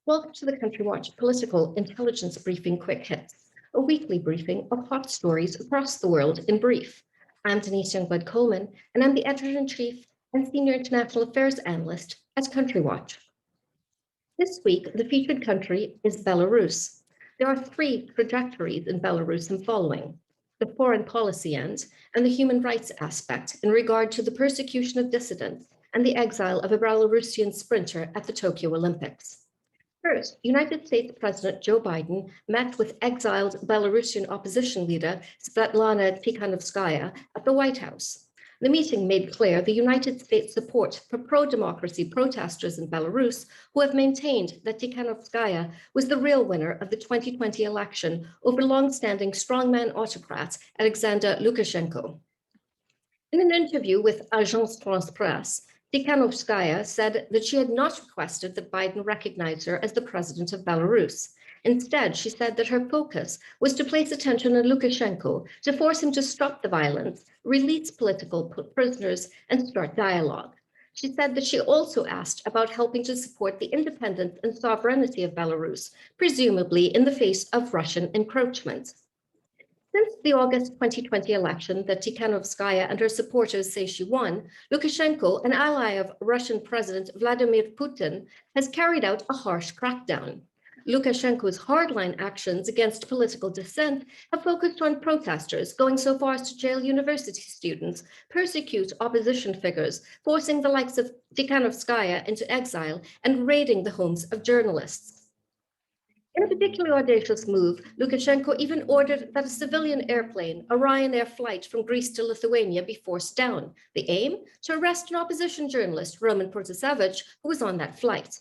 Welcome to the Country Watch Political Intelligence Briefing Quick Hits, a weekly briefing of hot stories across the world in brief. I'm Denise Youngblood Coleman, and I'm the Editor-in-Chief and Senior International Affairs Analyst at Country Watch. This week, the featured country is Belarus. There are three trajectories in Belarus I'm following: the foreign policy end and the human rights aspect in regard to the persecution of dissidents and the exile of a Belarusian sprinter at the Tokyo Olympics. First, United States President Joe Biden met with exiled Belarusian opposition leader Svetlana Tikhanovskaya at the White House. The meeting made clear the United States' support for pro-democracy protesters in Belarus who have maintained that Tikhanovskaya was the real winner of the 2020 election over long-standing strongman autocrat Alexander Lukashenko. In an interview with Agence France-Presse, Tikhanovskaya said that she had not requested that Biden recognize her as the president of Belarus. Instead, she said that her focus was to place attention on Lukashenko to force him to stop the violence, release political prisoners, and start dialogue. She said that she also asked about helping to support the independence and sovereignty of Belarus, presumably in the face of Russian encroachment. Since the August 2020 election that Tikhanovskaya and her supporters say she won, Lukashenko, an ally of Russian President Vladimir Putin, has carried out a harsh crackdown. Lukashenko's hardline actions against political dissent have focused on protesters, going so far as to jail university students, persecute opposition figures, forcing the likes of Tikhanovskaya into exile, and raiding the homes of journalists. In a particularly audacious move, Lukashenko even ordered that a civilian airplane, a Ryanair flight from Greece to Lithuania, be forced down. The aim? To arrest an opposition journalist, Roman Protasevich, who was on that flight.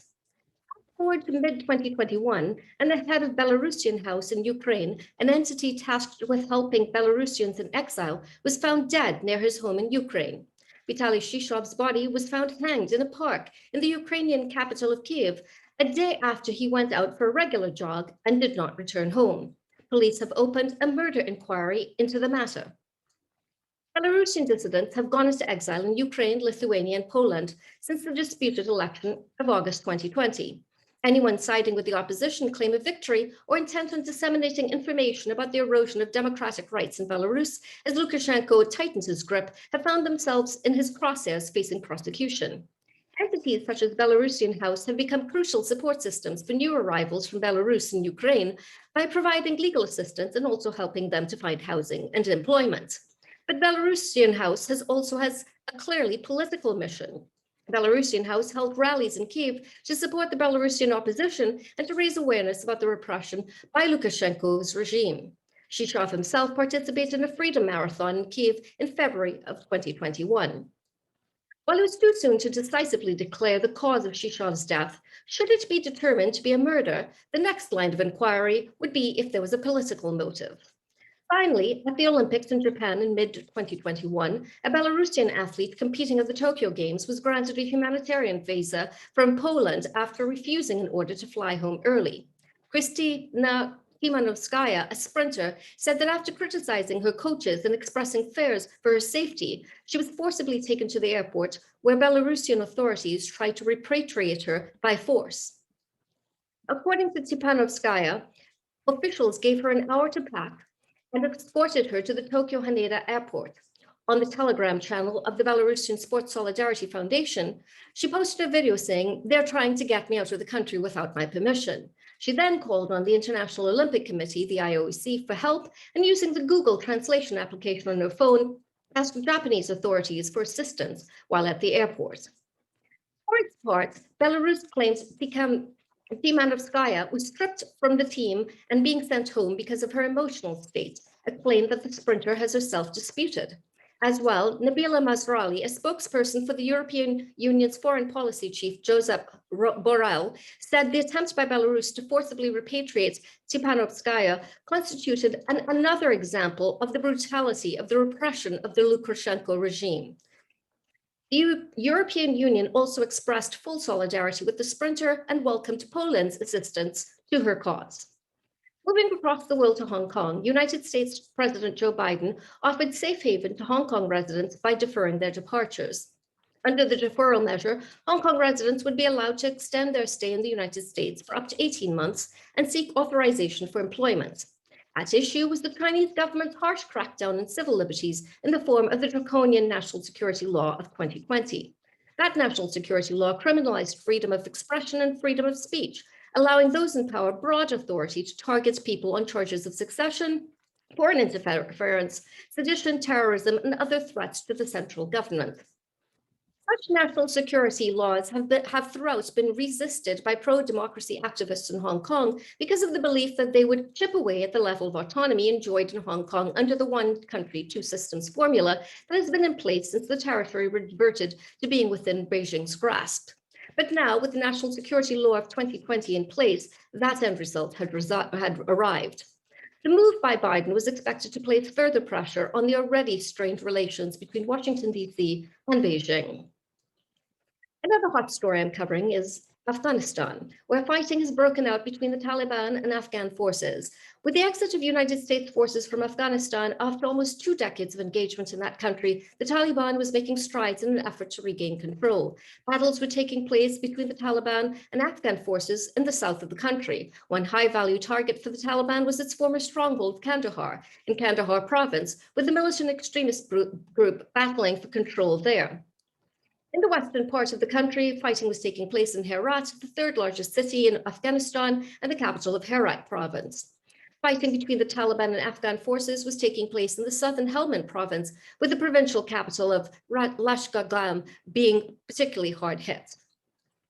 Forward to mid-2021, and the head of Belarusian House in Ukraine, an entity tasked with helping Belarusians in exile, was found dead near his home in Ukraine. Vitaly Shishov's body was found hanged in a park in the Ukrainian capital of Kyiv, a day after he went out for a regular jog and did not return home. Police have opened a murder inquiry into the matter. Belarusian dissidents have gone into exile in Ukraine, Lithuania, and Poland since the disputed election of August 2020. Anyone siding with the opposition claim of victory or intent on disseminating information about the erosion of democratic rights in Belarus as Lukashenko tightens his grip have found themselves in his crosshairs facing prosecution. Entities such as Belarusian House have become crucial support systems for new arrivals from Belarus and Ukraine by providing legal assistance and also helping them to find housing and employment. But Belarusian House also has a clearly political mission. Belarusian House held rallies in Kyiv to support the Belarusian opposition and to raise awareness about the repression by Lukashenko's regime. Shishov himself participated in a freedom marathon in Kyiv in February of 2021. While it was too soon to decisively declare the cause of Shishov's death, should it be determined to be a murder, the next line of inquiry would be if there was a political motive. Finally, at the Olympics in Japan in mid-2021, a Belarusian athlete competing at the Tokyo Games was granted a humanitarian visa from Poland after refusing an order to fly home early. Kristina Timanovskaya, a sprinter, said that after criticizing her coaches and expressing fears for her safety, she was forcibly taken to the airport where Belarusian authorities tried to repatriate her by force. According to Timanovskaya, officials gave her an hour to pack and escorted her to the Tokyo Haneda airport. On the Telegram channel of the Belarusian Sports Solidarity Foundation, she posted a video saying, "They're trying to get me out of the country without my permission." She then called on the International Olympic Committee, the IOC, for help, and using the Google translation application on her phone, asked Japanese authorities for assistance while at the airport. For its part, Belarus claims Timanovskaya was stripped from the team and being sent home because of her emotional state, a claim that the sprinter has herself disputed. As well, Nabila Mazrali, a spokesperson for the European Union's foreign policy chief, Josep Borrell, said the attempt by Belarus to forcibly repatriate Timanovskaya constituted another example of the brutality of the repression of the Lukashenko regime. The European Union also expressed full solidarity with the sprinter and welcomed Poland's assistance to her cause. Moving across the world to Hong Kong, United States President Joe Biden offered safe haven to Hong Kong residents by deferring their departures. Under the deferral measure, Hong Kong residents would be allowed to extend their stay in the United States for up to 18 months and seek authorization for employment. At issue was the Chinese government's harsh crackdown on civil liberties in the form of the draconian National Security Law of 2020. That national security law criminalized freedom of expression and freedom of speech, allowing those in power broad authority to target people on charges of secession, foreign interference, sedition, terrorism, and other threats to the central government. Such national security laws have throughout been resisted by pro-democracy activists in Hong Kong because of the belief that they would chip away at the level of autonomy enjoyed in Hong Kong under the one country, two systems formula that has been in place since the territory reverted to being within Beijing's grasp. But now, with the National Security Law of 2020 in place, that end result had arrived. The move by Biden was expected to place further pressure on the already strained relations between Washington, D.C. and Beijing. Another hot story I'm covering is Afghanistan, where fighting has broken out between the Taliban and Afghan forces. With the exit of United States forces from Afghanistan after almost 2 decades of engagement in that country, the Taliban was making strides in an effort to regain control. Battles were taking place between the Taliban and Afghan forces in the south of the country. One high-value target for the Taliban was its former stronghold, Kandahar, in Kandahar province, with the militant extremist group battling for control there. In the western part of the country, fighting was taking place in Herat, the third largest city in Afghanistan and the capital of Herat province. Fighting between the Taliban and Afghan forces was taking place in the southern Helmand province, with the provincial capital of Lashkagam being particularly hard hit.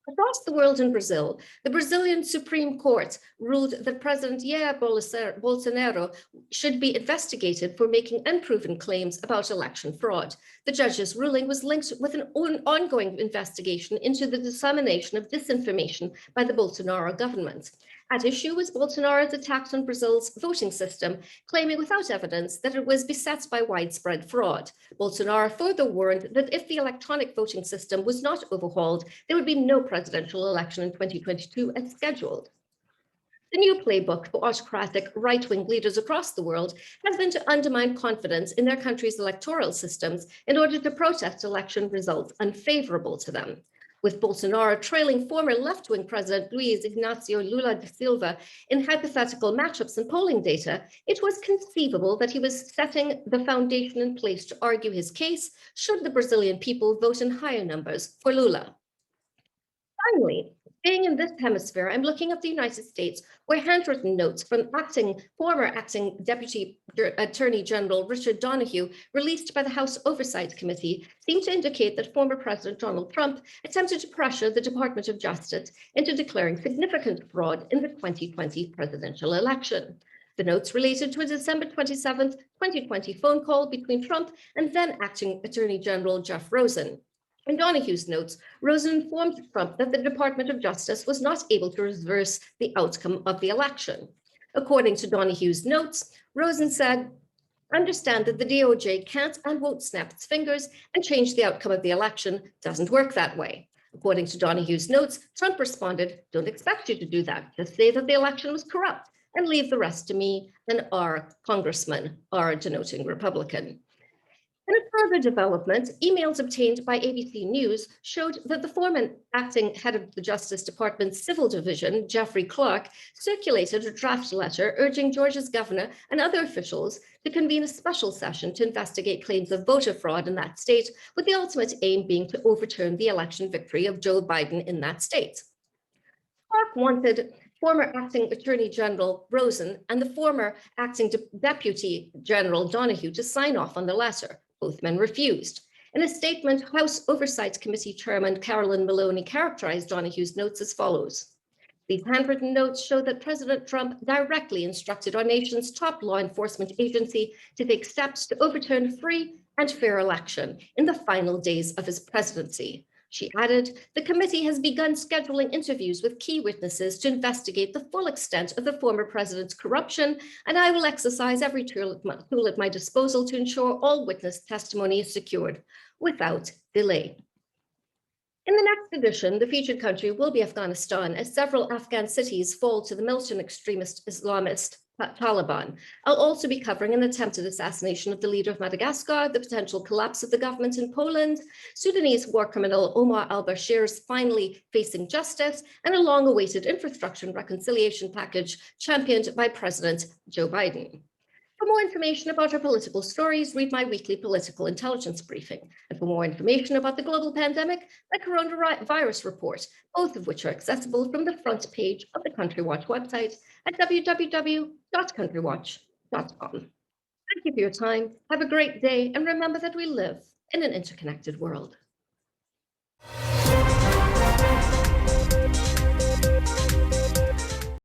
Across the world in Brazil, the Brazilian Supreme Court ruled that President Jair Bolsonaro should be investigated for making unproven claims about election fraud. The judge's ruling was linked with an ongoing investigation into the dissemination of disinformation by the Bolsonaro government. At issue was Bolsonaro's attacks on Brazil's voting system, claiming without evidence that it was beset by widespread fraud. Bolsonaro further warned that if the electronic voting system was not overhauled, there would be no presidential election in 2022 as scheduled. The new playbook for autocratic right-wing leaders across the world has been to undermine confidence in their country's electoral systems in order to protest election results unfavorable to them. With Bolsonaro trailing former left-wing President Luiz Inácio Lula da Silva in hypothetical matchups and polling data, it was conceivable that he was setting the foundation in place to argue his case should the Brazilian people vote in higher numbers for Lula. Finally, staying in this hemisphere, I'm looking at the United States, where handwritten notes from former acting Deputy Attorney General Richard Donoghue, released by the House Oversight Committee, seem to indicate that former President Donald Trump attempted to pressure the Department of Justice into declaring significant fraud in the 2020 presidential election. The notes related to a December 27, 2020 phone call between Trump and then acting Attorney General Jeff Rosen. In Donoghue's notes, Rosen informed Trump that the Department of Justice was not able to reverse the outcome of the election. According to Donoghue's notes, Rosen said, "Understand that the DOJ can't and won't snap its fingers and change the outcome of the election. Doesn't work that way." According to Donoghue's notes, Trump responded, "Don't expect you to do that. Just say that the election was corrupt and leave the rest to me and our congressman," R denoting Republican. In a further development, emails obtained by ABC News showed that the former acting head of the Justice Department's Civil Division, Jeffrey Clark, circulated a draft letter urging Georgia's governor and other officials to convene a special session to investigate claims of voter fraud in that state, with the ultimate aim being to overturn the election victory of Joe Biden in that state. Clark wanted former acting Attorney General Rosen and the former acting Deputy General Donoghue to sign off on the letter. Both men refused. In a statement, House Oversight Committee Chairman Carolyn Maloney characterized Donoghue's notes as follows. These handwritten notes show that President Trump directly instructed our nation's top law enforcement agency to take steps to overturn a free and fair election in the final days of his presidency. She added, "The committee has begun scheduling interviews with key witnesses to investigate the full extent of the former president's corruption, and I will exercise every tool at my disposal to ensure all witness testimony is secured without delay." In the next edition, the featured country will be Afghanistan, as several Afghan cities fall to the militant extremist Islamist Taliban. I'll also be covering an attempted assassination of the leader of Madagascar, the potential collapse of the government in Poland, Sudanese war criminal Omar al-Bashir's finally facing justice, and a long-awaited infrastructure and reconciliation package championed by President Joe Biden. For more information about our political stories, read my weekly political intelligence briefing. And for more information about the global pandemic, my coronavirus report, both of which are accessible from the front page of the Country Watch website at www.countrywatch.com. Thank you for your time. Have a great day, and remember that we live in an interconnected world.